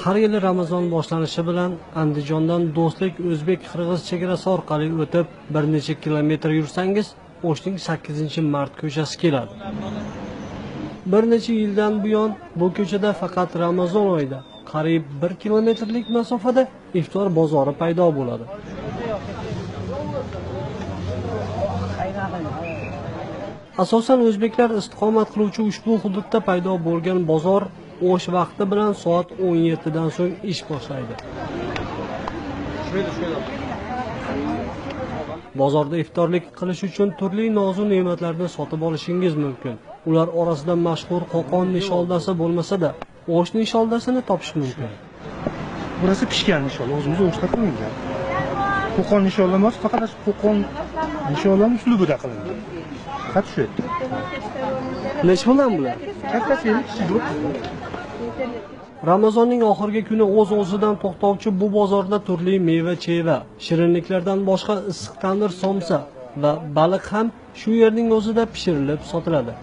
Har yili Ramazon boshlanishi bilan Andijondan Do'stlik o'zbek-qirg'iz chegarasi orqali o'tib bir necha kilometr yursangiz, O'shning 8-mart ko'chasi keladi. Bir necha yildan buyon bu ko'chada faqat Ramazon oyida qariyb 1 kilometrlik masofada iftor bozori paydo bo'ladi. Asosan o'zbeklar istiqomat qiluvchi ushbu hududda paydo bo'lgan bozor O'sh vaqti bilan soat 17 dan so'ng ish boshlaydi. Bozorda iftorlik qilish uchun turli nozu ne'matlarni sotib olishingiz mumkin. Ular orasida mashhur Qo'qon nisholdasi bo'lmasa-da, O'sh nisholdasini topish mumkin. Burası pishgan nishol, o'zimiz O'shda qilingan. Qo'qon nisholda emas, faqat Qo'qon nisholdan uslubida qilingan. Faqat shu. Nech bilan bular? Kattasi kichik yo'q. Ramazonning oxirgi kuni o'z-o'zidan to'xtovchi bu bozorda turli meva-cheva, shirinliklardan boshqa issiq tandir somsa va baliq ham shu yerning o'zida pishirilib sotiladi.